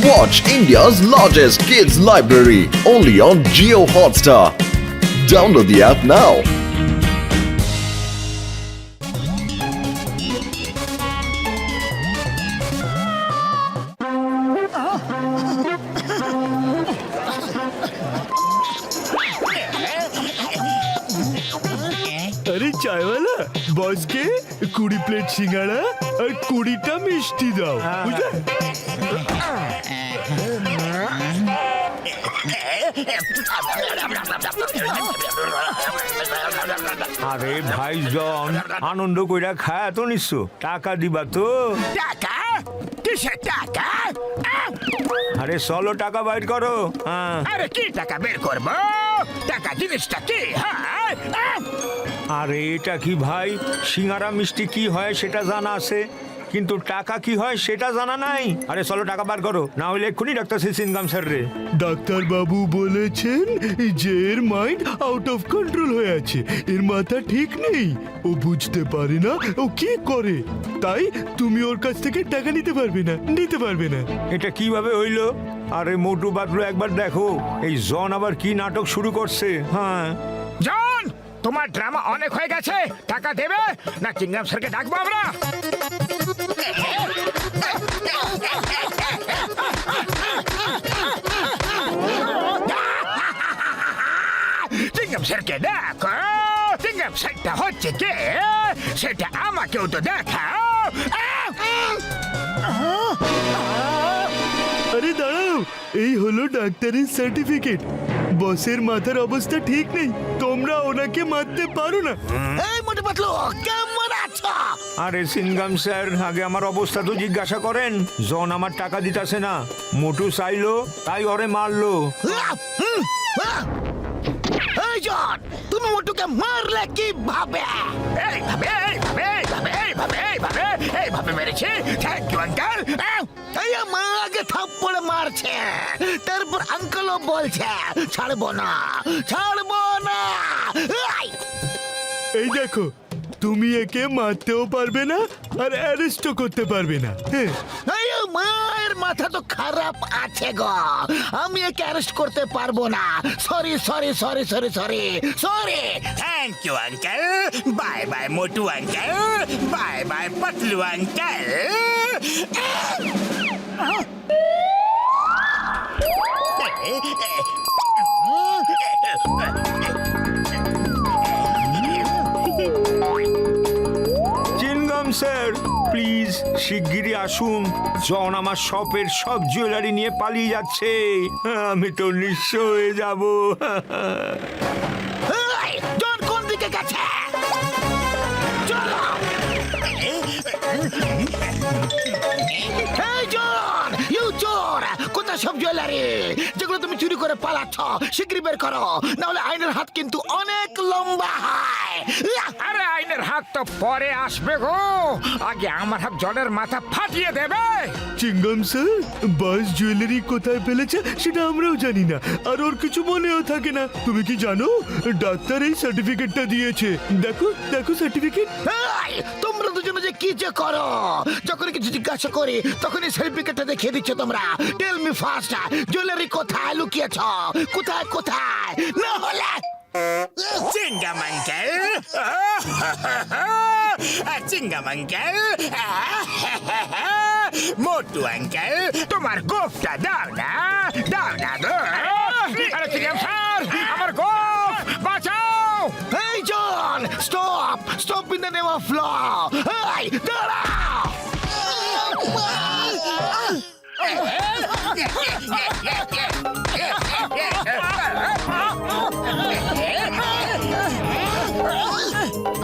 Watch India's largest kids library only on Jio Hotstar. Download the app now. अरे चाय वाला boss के 20 plate सिंगाड़ा और 20টা মিষ্টি দাও বুঝলে আরে ভাইজন আনন্দ কইরা খায় তো নিশ্চয় টাকা দিবা তো টাকা কিসের টাকা আরে চলো টাকা বাইর করো হ্যাঁ আরে কি টাকা বের করবো টাকা জিনিসটা কি হ্যাঁ আরে এটা কি ভাই সিঙ্গারা মিষ্টি কি হয় সেটা জানা আছে কিন্তু টাকা কি হয় সেটা জানা নাই আরে চলো টাকা বার করো না হলে এক্ষুনি ডাক্তার সিনকাম স্যার রে ডাক্তার বাবু বলেছেন যে এর মাইন্ড আউট অফ কন্ট্রোল হয়ে আছে এর মাথা ঠিক নেই ও বুঝতে পারে না ও কি করে তাই তুমি ওর কাছ থেকে টাকা নিতে পারবে না এটা কিভাবে হইলো আরে মোটু বাতলু একবার দেখো এই জন আবার কি নাটক শুরু করছে হ্যাঁ জন তোমার ড্রামা অনেক হয়ে গেছে টাকা দেবে না চিংগাম স্যারকে ডাকবো আমরা চিংগাম স্যারকে দেখো চিংগাম স্যারটা হচ্ছে কে সেটা আমাকেও তো দেখাও আরে দাঁড়াও এই হলো ডাক্তারের সার্টিফিকেট বসের মাথার অবস্থা ঠিক নেই তোমরা ওনাকে মারতে পারো না এই মোটু পাতলু কেমন আছো আরে সিনগাম স্যার আগে আমার অবস্থা তো জিজ্ঞাসা করেন জন আমার টাকা দিতাছে না মোটু চাইলো তাই ওরে মারলো এই জন তুমি মোটুকে মারলে কিভাবে এইভাবে মেরেছি থ্যাংক ইউ আঙ্কেল এই মা আগে থাপ্পড়ে মারছে তারপর আঙ্কেলও বলছে ছাড়বো না এই দেখো তুমি একে মারতেও পারবে না আর অ্যারেস্টও করতে পারবে না হ্যাঁ মায়ের মাথা তো খারাপ আছে গো আমি একে অ্যারেস্ট করতে পারবো না sorry thank you uncle bye bye Motu uncle bye bye Patlu uncle chewing gum sir please শিগগিরই আসুন জন আমার শপের সব জুয়েলারি নিয়ে পালিয়ে যাচ্ছে আমি তো নিঃস্ব হয়ে যাব জন কোন দিকে গেছে চলো এই জন ইউ চোর কোথা সব জুয়েলারি যেগুলো তুমি চুরি করে পালাচ্ছ শিগগিরই বের করো না হলে আইনের হাত কিন্তু অনেক লম্বা হয় আরে আইনের হাত তো পরে আসবে গো আগে আমার হাত জনের মাথা ফাটিয়ে দেবে চিঙ্গাম স্যার বাস জুয়েলারি কোথায় ফেলেছে সেটা আমরাও জানি না আর ওর কিছু মনেও থাকে না তুমি কি জানো ডাক্তার এই সার্টিফিকেটটা দিয়েছে দেখো সার্টিফিকেট তোমরা দুজনে যে কি যে করো যখন কিছু জিজ্ঞাসা করি তখন এই সার্টিফিকেটটা দেখিয়ে দিচ্ছ তোমরা টেল মি ফাস্ট জুয়েলারি কোথায় লুকিয়েছ কোথায় না হলে চিংগাম আঙ্কেল মোটু আঙ্কেল তোমার গোফটা দাও না আরে চিংগাম স্যার আমার গোফ বাঁচাও এই John stop in the name of law এই দাঁড়াও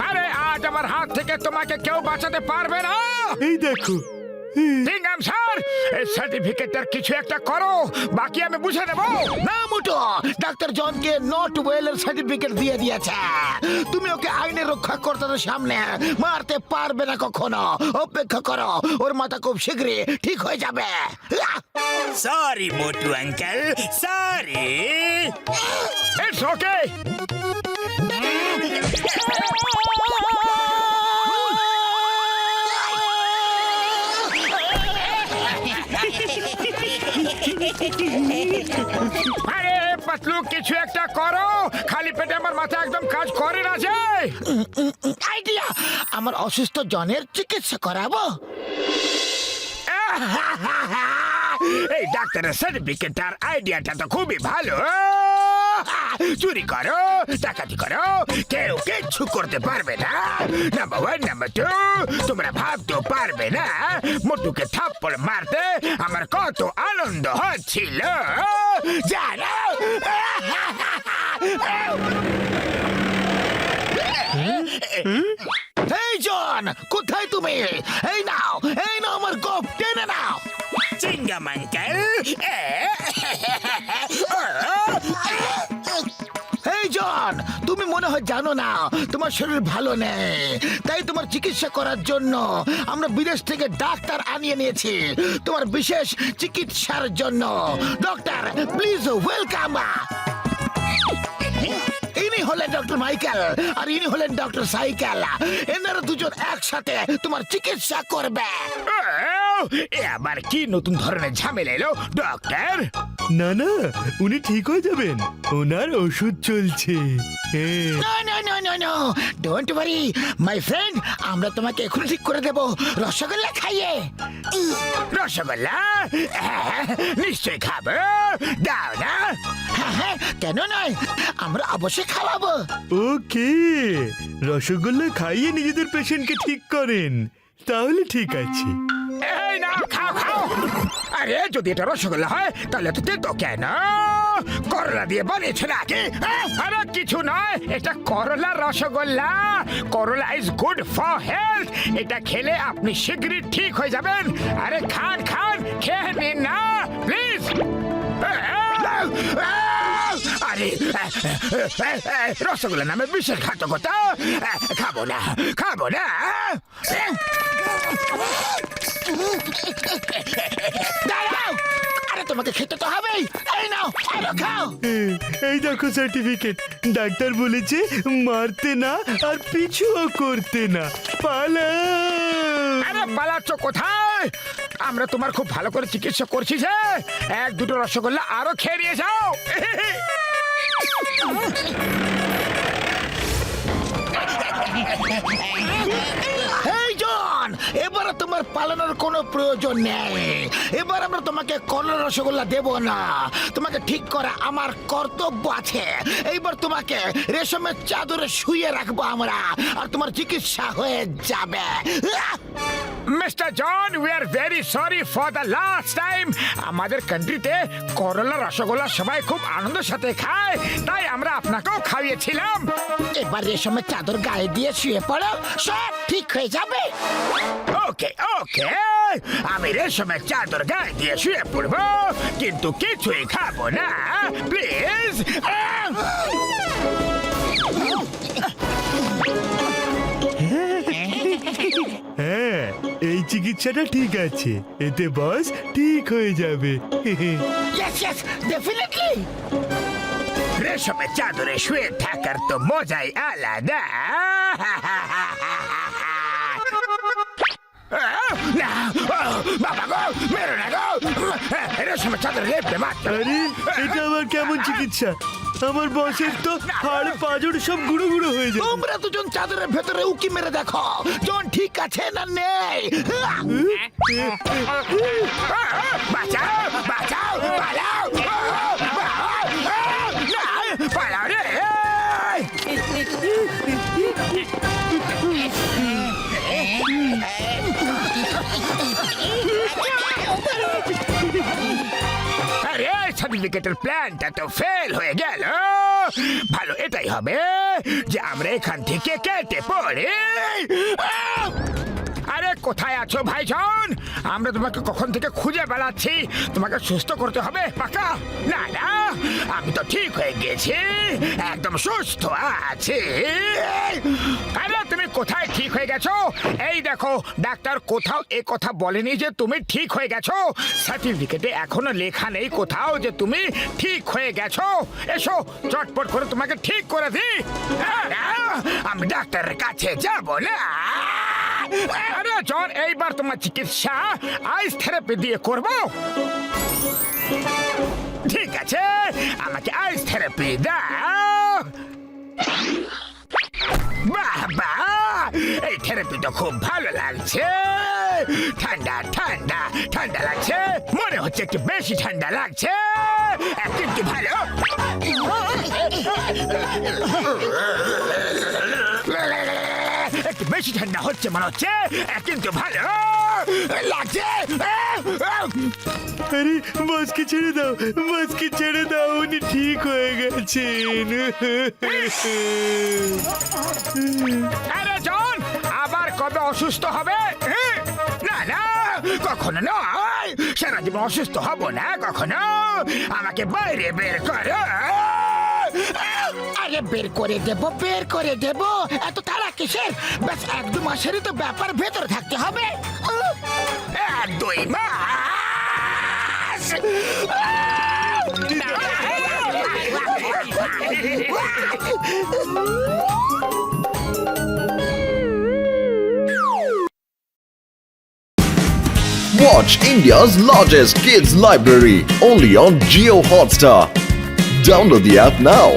আরে আজ আমার হাত থেকে তোমাকে কেউ বাঁচাতে পারবে না এই দেখো চিংগাম স্যার এই সার্টিফিকেটটার কিছু একটা করো বাকি আমি বুঝে নেব না মুটো ডাক্তার জনকে নট ওয়েলের সার্টিফিকেট দিয়ে দিয়েছে তুমি ওকে আইনের রক্ষাকর্তার সামনে মারতে পারবে না কখনো অপেক্ষা করো ওর মাথা খুব শীঘ্রই ঠিক হয়ে যাবে sorry Motu uncle sorry it's okay আরে পাতলু কিছু একটা করো, খালি পেটে আমার মাথা একদম কাজ করে না যে। আইডিয়া, আমার অসুস্থ জনের চিকিৎসা করাবো। এই ডাক্তারের সার্টিফিকেটটার আইডিয়াটা তো খুবই ভালো। চুরি করো, ডাকাতি করো, কেউ কিচ্ছু করতে পারবে না। নাম্বার 1, নাম্বার 2, তোমরা ভাবতেও পারবে না মোটুকে থাপ্পড় মারতে আমার কত আনন্দ হচ্ছিল জানো। এই জন, কোথায় তুমি? এই নাও আমার গোপ টেনে নাও। চিঙ্গাম আঙ্কেল। এই জন, তুমি মনে হয় জানো না তোমার শরীর ভালো নেই, তাই তোমার চিকিৎসা করার জন্য আমরা বিদেশ থেকে ডাক্তার আনিয়ে নিয়েছি তোমার বিশেষ চিকিৎসার জন্য। Doctor please welcome. ইনি হলেন ডক্টর মাইকেল আর ইনি হলেন ডক্টর সাইকেল। এনারা দুজন একসাথে তোমার চিকিৎসা করবে। আবার কি নতুন ধরনের ঝামেলা এলো ডক্টর? না না, উনি ঠিক হয়ে যাবেন, ওনার ওষুধ চলছে। হ্যাঁ। No, don't worry my friend, আমরা তোমাকে এখন ঠিক করে দেব রসগোল্লা খাইয়ে। রসগোল্লা? নিশ্চয়ই খাবো, দাও না। হ্যাঁ, কেন নয়, আমরা অবশ্যই খাওয়াবো। ওকে, রসগোল্লা খাইয়ে নিজেদের পেশেন্টকে ঠিক করেন, তাহলে ঠিক আছে। এই নাও, খাও। আরে যদি এটা রসগোল্লা হয় তাহলে তো তেতো কেন? করলা দিয়ে বানিয়েছে নাকি? আরে কিছু নয়, এটা করলা রসগোল্লা। করলা ইজ গুড ফর হেলথ। এটা খেলে আপনি শীঘ্রই ঠিক হয়ে যাবেন। আরে খান, খেয়ে নিন না প্লিজ। আরে রসগোল্লা নামে বিশ্বাসঘাতকতা। খাবো না। দাঁড়াও, আরে তোমাকে খেতে তো হবেই। এই নাও, আরো খাও। এই দেখো সার্টিফিকেট, ডাক্তার বলেছে মারতে না আর পিছুও করতে না, পালাও। আরে পালাচ্ছ কোথায়? আমরা তোমার খুব ভালো করে চিকিৎসা করছি যে। 1-2 রসগোল্লা আরো খেয়ে নিয়ে যাও। এই জন, এবারে তোমার পালানোর কোনো প্রয়োজন নেই। এবার আমরা তোমাকে করলা রসগোল্লা দেব না, তোমাকে ঠিক করা আমার কর্তব্য আছে। এইবার তোমাকে রেশমের চাদরে শুয়ে রাখবো আমরা, আর তোমার চিকিৎসা হয়ে যাবে। Mister John, we are very sorry for the last time. আমাদের কান্ট্রিতে করলা রসগোল্লা সবাই খুব আনন্দের সাথে খায়, তাই আমরা আপনাকেও খাইয়েছিলাম। এবার রেশমের চাদর গায়ে দিয়ে শুয়ে পড়ো, সব ঠিক হয়ে যাবে। ওকে, আমি রেশমের চাদর গায়ে দিয়ে শুয়ে পড়বো, কিন্তু কিছুই খাবো না প্লিজ। হ্যাঁ, এই চিকিৎসাটা ঠিক আছে, এতে বস ঠিক হয়ে যাবে। Yes, definitely. রেশমের চাদরে শুয়ে থাকার তো মজাই আলাদা। না, বাবা গো, মেরো না গো। রেশমের চাদরে লেপটে মাত্র। আরে, এটা আবার কেমন চিকিৎসা? আমার বসের তো হাড় পাঁজর সব গুঁড়ো গুঁড়ো হয়ে যায়। তোমরা দুজন চাদরের ভেতরে উকি মেরে দেখো জন ঠিক আছে না নেই। বাঁচাও, পালাও, পালাও রে। আরে সার্টিফিকেটের প্ল্যানটা তো ফেল হয়ে গেল। ভালো এটাই হবে যে আমরা এখান থেকে কেটে পড়ি। আরে কোথায় আছো ভাইজন? আমরা তোমাকে কখন থেকে খুঁজে বেড়াচ্ছি। তোমাকে সুস্থ করতে হবে পাকা। না, আমি তো ঠিক হয়ে গেছি, একদম সুস্থ আছি। আরে তুমি কোথায় ঠিক হয়ে গেছো? এই দেখো, ডাক্তার কোথাও এ কথা বলেনি যে তুমি ঠিক হয়ে গেছো। সার্টিফিকেটে এখনো লেখা নেই কোথাও যে তুমি ঠিক হয়ে গেছো। এসো চটপট করে তোমাকে ঠিক করে দিই। আমি ডাক্তারের কাছে যাব না। আরে জন, এইবার তোমার চিকিৎসা আইস থেরাপি দিয়ে করবো। ঠিক আছে, আমাকে আইস থেরাপি দাও। বাহ বাহ, এই থেরাপিটা খুব ভালো লাগছে। ঠান্ডা ঠান্ডা ঠান্ডা লাগছে, মনে হচ্ছে একটু বেশি ঠান্ডা লাগছে, কিন্তু ভালো। একটু বেশি ঠান্ডা হচ্ছে মনে হচ্ছে, কিন্তু ভালো লাগছে। আরে বসকে ছেড়ে দাও, বসকে ছেড়ে দাও, উনি ঠিক হয়ে গেছেন। আরে জন, আবার কবে অসুস্থ হবে? না না, কখনো নয়, সারা জীবন অসুস্থ হব না কখনো। আমাকে বাইরে বের করো। আরে বের করে দেব, বের করে দেব, এত তাড়া কিসের? ব্যাস 1-2 মাসেরই তো ব্যাপার, ভেতরে থাকতে হবে। 1-2 মাস। Watch India's largest kids library only on Geo Hotstar. Download the app now.